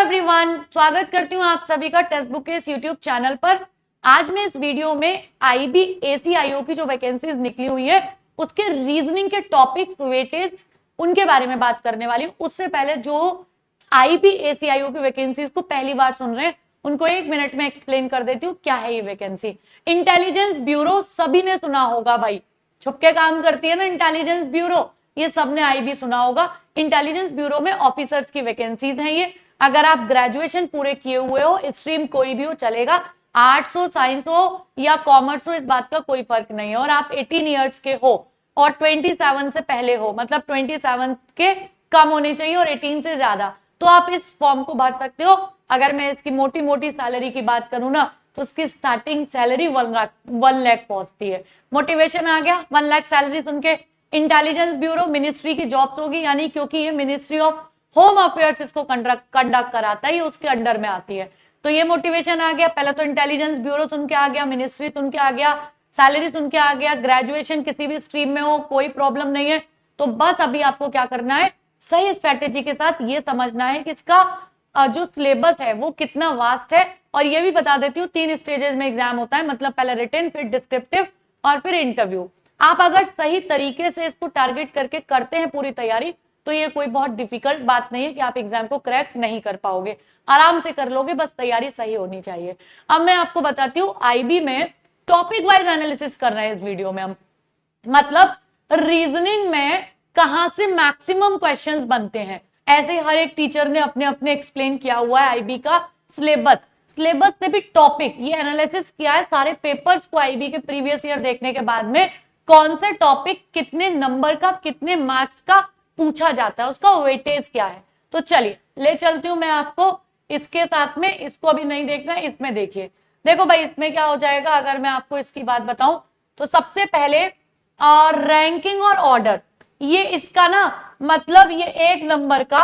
Everyone, स्वागत करती हूँ आप सभी का टेक्स्ट बुक के इस यूट्यूब चैनल पर। आज मैं इस वीडियो में आईबी एसीआईओ की जो वैकेंसीज निकली हुई है उसके रीजनिंग के टॉपिक्स, वेटेज, उनके बारे में बात करने वाली हूँ। उससे पहले जो आईबी एसीआईओ की वैकेंसीज को पहली बार सुन रहे हैं उनको 1 मिनट में एक्सप्लेन कर देती हूँ क्या है ये वैकेंसी। इंटेलिजेंस ब्यूरो सभी ने सुना होगा भाई, छुपके काम करती है ना इंटेलिजेंस ब्यूरो, ये सबने आईबी सुना होगा। इंटेलिजेंस ब्यूरो में ऑफिसर्स की वैकेंसीज हैं ये। अगर आप ग्रेजुएशन पूरे किए हुए हो, स्ट्रीम कोई भी हो चलेगा, आर्ट्स हो, साइंस हो या कॉमर्स हो, इस बात का कोई फर्क नहीं है, और आप 18 ईयर्स के हो और 27 से पहले हो, मतलब 27 के कम होने चाहिए और 18 से ज्यादा, तो आप इस फॉर्म को भर सकते हो। अगर मैं इसकी मोटी मोटी सैलरी की बात करूं ना तो उसकी स्टार्टिंग सैलरी 1 लाख पहुंचती है। मोटिवेशन आ गया 1 लाख सैलरी सुन के। इंटेलिजेंस ब्यूरो मिनिस्ट्री की जॉब्स होगी, यानी क्योंकि ये मिनिस्ट्री ऑफ होम अफेयर्स इसको कंडक्ट कराता है, ये उसके अंडर में आती है। तो ये मोटिवेशन आ गया। पहले तो इंटेलिजेंस ब्यूरो सुन के आ गया, मिनिस्ट्री सुन के आ गया, सैलरी सुन के आ गया, ग्रेजुएशन किसी भी स्ट्रीम में हो कोई प्रॉब्लम नहीं है। तो बस अभी आपको क्या करना है, सही स्ट्रेटेजी के साथ ये समझना है कि इसका जो सिलेबस है वो कितना वास्ट है। और ये भी बता देती हूँ 3 स्टेजेस में एग्जाम होता है, मतलब पहले रिटन, फिर डिस्क्रिप्टिव और फिर इंटरव्यू। आप अगर सही तरीके से इसको टारगेट करके करते हैं पूरी तैयारी तो ये कोई बहुत डिफिकल्ट बात नहीं है कि आप एग्जाम को क्रैक नहीं कर पाओगे, आराम से कर लोगे, बस तैयारी सही होनी चाहिए। अब मैं आपको बताती हूँ आईबी में टॉपिक वाइज एनालिसिस कर रहे हैं इस वीडियो में हम, मतलब रीजनिंग में कहां से मैक्सिमम क्वेश्चंस बनते हैं। ऐसे हर एक टीचर ने अपने अपने एक्सप्लेन किया हुआ है आईबी का सिलेबस से भी टॉपिक, ये एनालिसिस किया है सारे पेपर्स को आईबी के प्रीवियस ईयर देखने के बाद में, कौन से टॉपिक कितने नंबर का, कितने मार्क्स का पूछा जाता है, उसका वेटेज क्या है। तो चलिए ले चलती हूं मैं आपको इसके साथ में। इसको अभी नहीं देखना, इसमें देखिए। देखो भाई इसमें क्या हो जाएगा, अगर मैं आपको इसकी बात बताऊं तो सबसे पहले रैंकिंग और ऑर्डर, ये इसका ना मतलब ये 1 नंबर का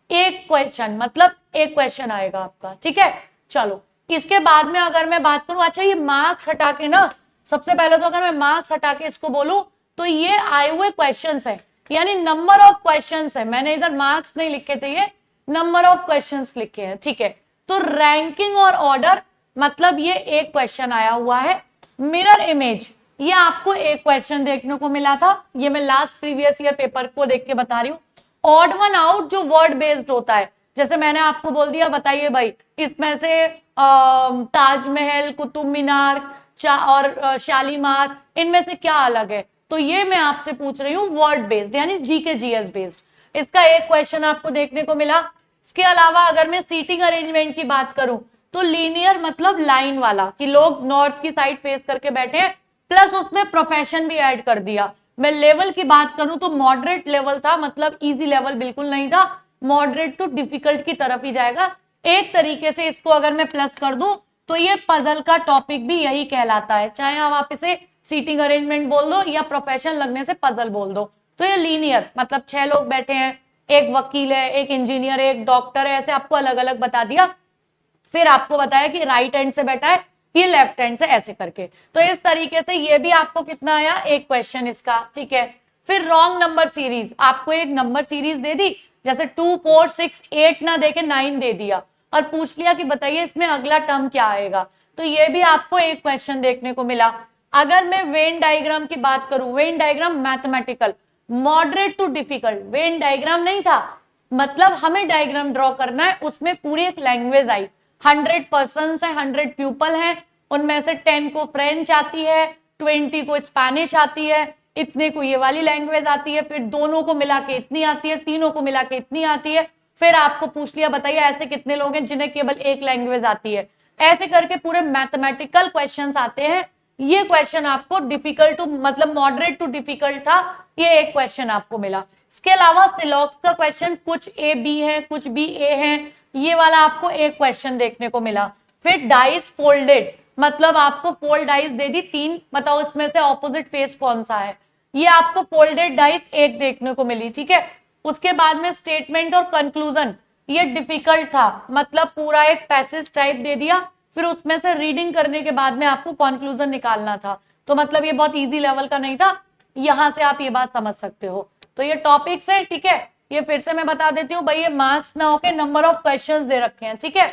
एक क्वेश्चन, मतलब एक क्वेश्चन आएगा आपका, ठीक है। चलो इसके बाद में अगर मैं बात करूं, अच्छा ये मार्क्स हटा के ना, सबसे पहले तो अगर मैं मार्क्स हटा के इसको बोलूं तो ये आए हुए क्वेश्चंस है, यानी नंबर ऑफ क्वेश्चंस है। मैंने इधर मार्क्स नहीं लिखे थे, ये नंबर ऑफ क्वेश्चंस लिखे हैं, ठीक है। तो रैंकिंग और ऑर्डर मतलब ये एक क्वेश्चन आया हुआ है। मिरर इमेज, ये आपको एक क्वेश्चन देखने को मिला था, ये मैं लास्ट प्रीवियस ईयर पेपर को देख के बता रही हूँ। ऑड वन आउट जो वर्ड बेस्ड होता है, जैसे मैंने आपको बोल दिया बताइए भाई इसमें से ताजमहल, कुतुब मीनार और शालीमार, इनमें से क्या अलग है, तो ये मैं आपसे पूछ रही हूँ वर्ड बेस्ड, यानी जीके जीएस बेस्ड। इसका एक क्वेश्चन आपको देखने को मिला। इसके अलावा अगर मैं सीटिंग अरेंजमेंट की बात करूं तो लीनियर मतलब लाइन वाला, कि लोग नॉर्थ की साइड फेस करके बैठे हैं, प्लस उसमें प्रोफेशन भी ऐड कर दिया। मैं लेवल की बात करूं तो मॉडरेट लेवल था, मतलब इजी लेवल बिल्कुल नहीं था, मॉडरेट टू डिफिकल्ट की तरफ ही जाएगा। एक तरीके से इसको अगर मैं प्लस कर दूं तो ये पजल का टॉपिक भी यही कहलाता है, चाहे आप इसे सीटिंग अरेंजमेंट बोल दो या प्रोफेशन लगने से पजल बोल दो। तो ये लीनियर मतलब 6 लोग बैठे हैं, एक वकील है, एक इंजीनियर है, एक डॉक्टर है, ऐसे आपको अलग अलग बता दिया। फिर आपको बताया कि राइट हैंड से बैठा है, ये लेफ्ट हैंड से, ऐसे करके। तो इस तरीके से ये भी आपको कितना आया, एक क्वेश्चन इसका, ठीक है। फिर रॉन्ग नंबर सीरीज, आपको एक नंबर सीरीज दे दी, जैसे 2, 4, 6, 8 ना देके 9 दे दिया और पूछ लिया कि बताइए इसमें अगला टर्म क्या आएगा, तो ये भी आपको एक क्वेश्चन देखने को मिला। अगर मैं वेन डायग्राम की बात करूं, Venn diagram mathematical, moderate to difficult, Venn diagram नहीं था, मतलब हमें डायग्राम ड्रॉ करना है, उसमें पूरी एक लैंग्वेज आई। 100 पर्सन्स है, 100 पीपल है, उनमें से 10 को फ्रेंच आती है, 20 को स्पेनिश आती है, इतने को ये वाली लैंग्वेज आती है, फिर दोनों को मिला के इतनी आती है, तीनों को मिला के इतनी आती है। फिर आपको पूछ लिया बताइए ऐसे कितने लोग हैं जिन्हें केवल एक लैंग्वेज आती है। ऐसे करके पूरे मैथमेटिकल क्वेश्चंस आते हैं। ये क्वेश्चन आपको डिफिकल्ट टू मतलब मॉडरेट टू डिफिकल्ट था, ये एक क्वेश्चन आपको मिला। इसके अलावा सिलॉक्स का क्वेश्चन, कुछ ए बी है, कुछ बी ए है, ये वाला आपको एक क्वेश्चन देखने को मिला। फिर डाइस फोल्डेड, मतलब आपको फोल्ड डाइस दे दी 3, बताओ इसमें से ऑपोजिट फेस कौन सा है, ये आपको फोल्डेड डाइस एक देखने को मिली, ठीक है। उसके बाद में स्टेटमेंट और कंक्लूजन, ये डिफिकल्ट था, मतलब पूरा एक पैसेज टाइप दे दिया, फिर उसमें से रीडिंग करने के बाद में आपको कंक्लूजन निकालना था, तो मतलब ये बहुत इजी लेवल का नहीं था, यहां से आप ये बात समझ सकते हो। तो ये टॉपिक्स है, ठीक है, ये फिर से मैं बता देती हूँ भाई, ये मार्क्स ना होके नंबर ऑफ क्वेश्चंस दे रखे हैं, ठीक है।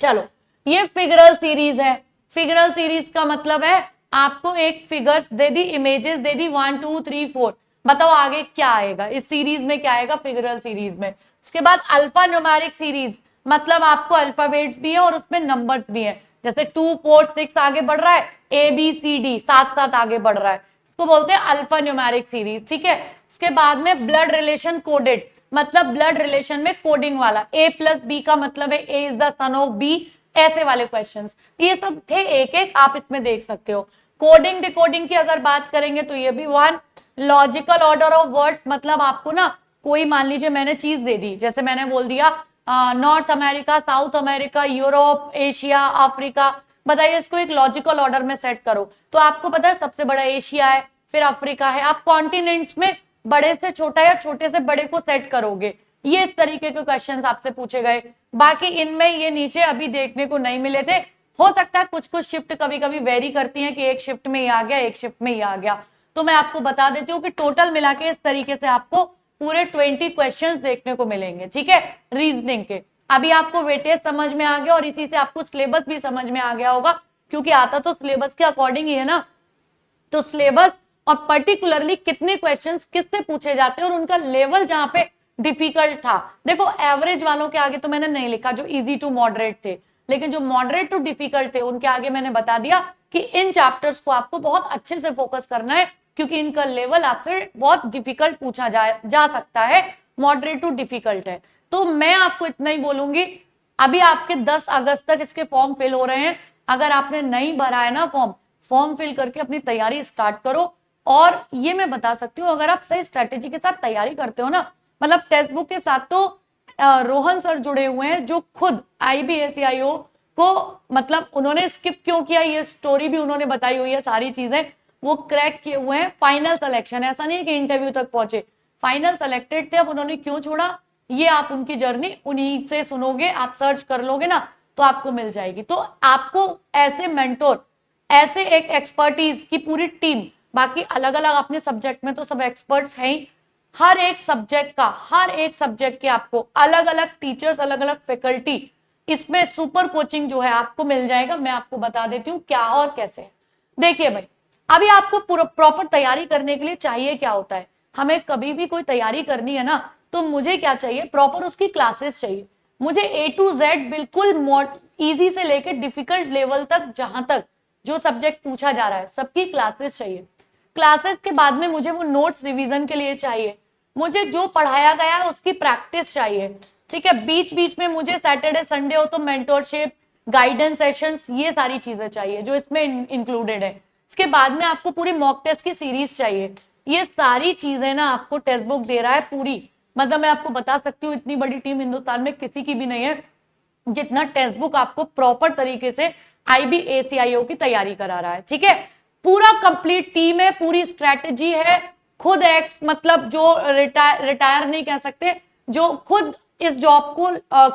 चलो, ये फिगरल सीरीज है। फिगरल सीरीज का मतलब है आपको एक फिगर्स दे दी, इमेजेस दे दी 1 2 3 4, बताओ आगे क्या आएगा इस सीरीज में, क्या आएगा फिगरल सीरीज में। उसके बाद अल्फा न्यूमेरिक सीरीज, मतलब आपको अल्फाबेट्स भी है और उसमें नंबर्स भी है, जैसे 2 4 6 आगे बढ़ रहा है, ए बी सी डी साथ साथ आगे बढ़ रहा है, इसको बोलते हैं अल्फा न्यूमेरिक सीरीज, ठीक है। उसके बाद में ब्लड रिलेशन कोडेड, मतलब ब्लड रिलेशन में कोडिंग वाला, ए प्लस बी का मतलब है A is the son of B, ऐसे वाले क्वेश्चंस, ये सब थे एक एक, आप इसमें देख सकते हो। कोडिंग डिकोडिंग की अगर बात करेंगे तो ये भी 1। लॉजिकल ऑर्डर ऑफ वर्ड्स, मतलब आपको ना कोई मान लीजिए मैंने चीज दे दी, जैसे मैंने बोल दिया north America, south America, Europe, Asia, Africa, बताइए इसको एक लॉजिकल ऑर्डर में सेट करो, तो आपको पता है सबसे बड़ा एशिया है, फिर अफ्रीका है, आप कॉन्टिनेंट्स में बड़े से छोटा या छोटे से बड़े को सेट करोगे, ये इस तरीके के क्वेश्चंस आपसे पूछे गए। बाकी इनमें ये नीचे अभी देखने को नहीं मिले थे, हो सकता है कुछ कुछ शिफ्ट कभी कभी वेरी करती हैं कि एक शिफ्ट में ये आ गया, एक शिफ्ट में ये आ गया, तो मैं आपको बता देती हूँ कि टोटल मिला के इस तरीके से आपको पूरे 20 क्वेश्चंस देखने को मिलेंगे, ठीक है, रीजनिंग के। अभी आपको वेटेज समझ में आ गया और इसी से आपको सिलेबस भी समझ में आ गया होगा, क्योंकि आता तो सिलेबस के अकॉर्डिंग ही है ना, तो सिलेबस और पर्टिकुलरली कितने क्वेश्चंस किससे पूछे जाते हैं और उनका लेवल जहां पे डिफिकल्ट था। देखो एवरेज वालों के आगे तो मैंने नहीं लिखा जो इजी टू मॉडरेट थे, लेकिन जो मॉडरेट टू डिफिकल्ट थे उनके आगे मैंने बता दिया कि इन चैप्टर्स को आपको बहुत अच्छे से फोकस करना है, क्योंकि इनका लेवल आपसे बहुत डिफिकल्ट पूछा जा सकता है, मॉडरेट टू डिफिकल्ट है। तो मैं आपको इतना ही बोलूंगी, अभी आपके 10 अगस्त तक इसके फॉर्म फिल हो रहे हैं, अगर आपने नहीं भरा है ना फॉर्म फिल करके अपनी तैयारी स्टार्ट करो। और ये मैं बता सकती हूँ, अगर आप सही स्ट्रेटेजी के साथ तैयारी करते हो ना, मतलब टेक्स्ट बुक के साथ तो रोहन सर जुड़े हुए हैं, जो खुद IBACIO को, मतलब उन्होंने स्किप क्यों किया ये स्टोरी भी उन्होंने बताई हुई है, सारी चीजें वो क्रैक किए हुए हैं। फाइनल सिलेक्शन, ऐसा नहीं है कि इंटरव्यू तक पहुंचे, फाइनल सेलेक्टेड थे, अब उन्होंने क्यों छोड़ा, ये आप उनकी जर्नी उन्हीं से सुनोगे, आप सर्च कर लोगे ना तो आपको मिल जाएगी। तो आपको ऐसे मेंटोर, ऐसे एक एक्सपर्टीज की पूरी टीम, बाकी अलग अलग अपने सब्जेक्ट में तो सब एक्सपर्ट्स हैं ही, हर एक सब्जेक्ट के आपको अलग अलग टीचर्स, अलग अलग फैकल्टी, इसमें सुपर कोचिंग जो है आपको मिल जाएगा। मैं आपको बता देती हूँ क्या और कैसे। देखिए भाई, अभी आपको प्रॉपर तैयारी करने के लिए चाहिए क्या होता है, हमें कभी भी कोई तैयारी करनी है ना, तो मुझे क्या चाहिए, प्रॉपर उसकी क्लासेस चाहिए। मुझे A to Z बिल्कुल इजी से लेकर डिफिकल्ट लेवल तक, जहां तक जो सब्जेक्ट पूछा जा रहा है सबकी क्लासेस चाहिए। क्लासेस के बाद में मुझे वो नोट्स रिवीजन के लिए चाहिए, मुझे जो पढ़ाया गया है उसकी प्रैक्टिस चाहिए, ठीक है। बीच बीच में मुझे सैटरडे संडे हो तो मेंटोरशिप, गाइडेंस सेशंस, ये सारी चीजें चाहिए जो इसमें इंक्लूडेड है। इसके बाद में आपको पूरी मॉक टेस्ट की सीरीज चाहिए। ये सारी चीजें ना आपको टेक्स्ट बुक दे रहा है पूरी, मतलब मैं आपको बता सकती हूँ इतनी बड़ी टीम हिंदुस्तान में किसी की भी नहीं है जितना टेक्स्ट बुक आपको प्रॉपर तरीके से IBACIO की तैयारी करा रहा है, ठीक है। पूरा कंप्लीट टीम है, पूरी स्ट्रेटेजी है, खुद एक्स, मतलब जो रिटायर नहीं कह सकते, जो खुद इस जॉब को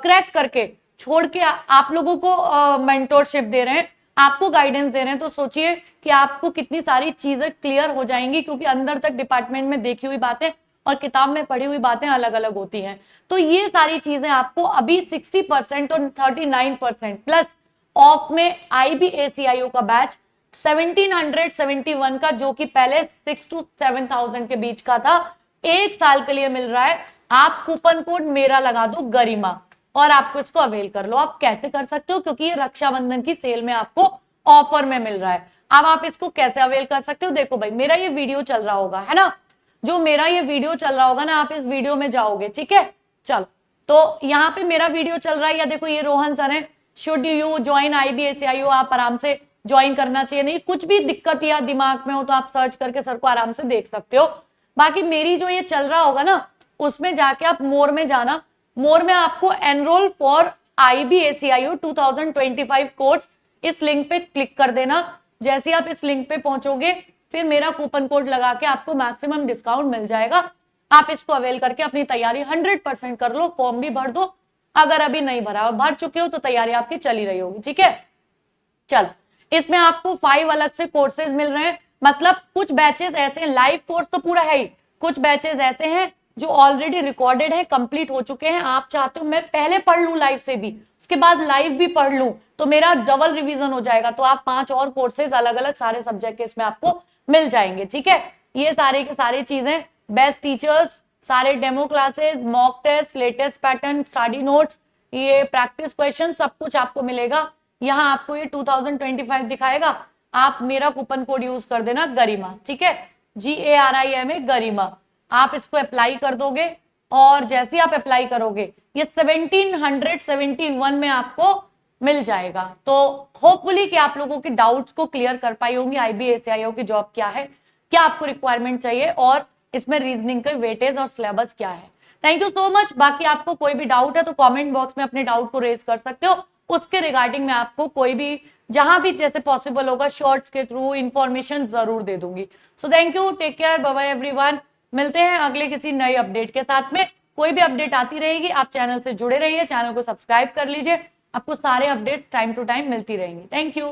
क्रैक करके छोड़ के आप लोगों को मेंटोरशिप दे रहे हैं, आपको गाइडेंस दे रहे हैं, तो सोचिए कि आपको कितनी सारी चीजें क्लियर हो जाएंगी, क्योंकि अंदर तक डिपार्टमेंट में देखी हुई बातें और किताब में पढ़ी हुई बातें अलग अलग होती हैं। तो ये सारी चीजें आपको अभी 60% और 39% प्लस ऑफ में IBACIO का बैच 1771 का, जो कि पहले 6 to 7,000 के बीच का था, 1 साल के लिए मिल रहा है। आप कूपन कोड मेरा लगा दो गरिमा और आपको इसको अवेल कर लो। आप कैसे कर सकते हो, क्योंकि ये रक्षाबंधन की सेल में आपको ऑफर में मिल रहा है। अब आप इसको कैसे अवेल कर सकते हो, देखो भाई मेरा ये वीडियो चल रहा होगा, है ना, जो मेरा ये वीडियो चल रहा होगा ना, आप इस वीडियो में जाओगे, ठीक है। चलो, तो यहाँ पे मेरा वीडियो चल रहा है, या देखो ये रोहन सर है, शुड यू ज्वाइन IBACIO, आप आराम से ज्वाइन करना चाहिए, नहीं कुछ भी दिक्कत या दिमाग में हो तो आप सर्च करके सर को आराम से देख सकते हो। बाकी मेरी जो ये चल रहा होगा ना, उसमें जाके आप मोर में जाना, मोर में आपको एनरोल फॉर IBACIO 2025 कोर्स, इस लिंक पे क्लिक कर देना। जैसे ही आप इस लिंक पे पहुंचोगे, फिर मेरा कूपन कोड लगा के आपको मैक्सिमम डिस्काउंट मिल जाएगा। आप इसको अवेल करके अपनी तैयारी 100% कर लो, फॉर्म भी भर दो, अगर अभी नहीं भरा और भर चुके हो तो तैयारी आपकी चली रही होगी, ठीक है। चलो, इसमें आपको 5 अलग से कोर्सेज मिल रहे हैं, मतलब कुछ बैचेस ऐसे हैं, लाइव कोर्स तो पूरा है ही, कुछ बैचेस ऐसे हैं जो ऑलरेडी रिकॉर्डेड है, कंप्लीट हो चुके हैं। आप चाहते हो मैं पहले पढ़ लूं लाइव से भी, उसके बाद लाइव भी पढ़ लूं, तो मेरा डबल रिवीजन हो जाएगा। तो आप 5 और कोर्सेज अलग अलग सारे सब्जेक्ट के इसमें आपको मिल जाएंगे, ठीक है। ये सारे के सारे चीजें, बेस्ट टीचर्स, सारे demo classes, mock test, latest pattern, study notes, ये प्रैक्टिस क्वेश्चन, सब कुछ आपको मिलेगा। यहाँ आपको ये 2025 दिखाएगा। आप मेरा कूपन कोड यूज कर देना गरिमा, ठीक है, GARIMA गरिमा। आप इसको अप्लाई कर दोगे और जैसे आप अप्लाई करोगे ये 1771 में आपको मिल जाएगा। तो होपफुली कि आप लोगों के डाउट्स को क्लियर कर पाई होंगी। IBACIO की जॉब क्या है, क्या आपको रिक्वायरमेंट चाहिए और इसमें रीजनिंग के वेटेज और सिलेबस क्या है। Thank you so much. बाकी आपको कोई भी डाउट है तो कमेंट बॉक्स में अपने डाउट को रेज कर सकते हो। उसके रिगार्डिंग मैं आपको कोई भी जहां भी जैसे पॉसिबल होगा शॉर्ट्स के थ्रू इंफॉर्मेशन जरूर दे दूंगी। So thank you, take care, bye bye everyone. मिलते हैं अगले किसी नई अपडेट के साथ में। कोई भी अपडेट आती रहेगी, आप चैनल से जुड़े रहिए, चैनल को सब्सक्राइब कर लीजिए, आपको सारे अपडेट्स टाइम टू टाइम मिलती रहेंगी। Thank you.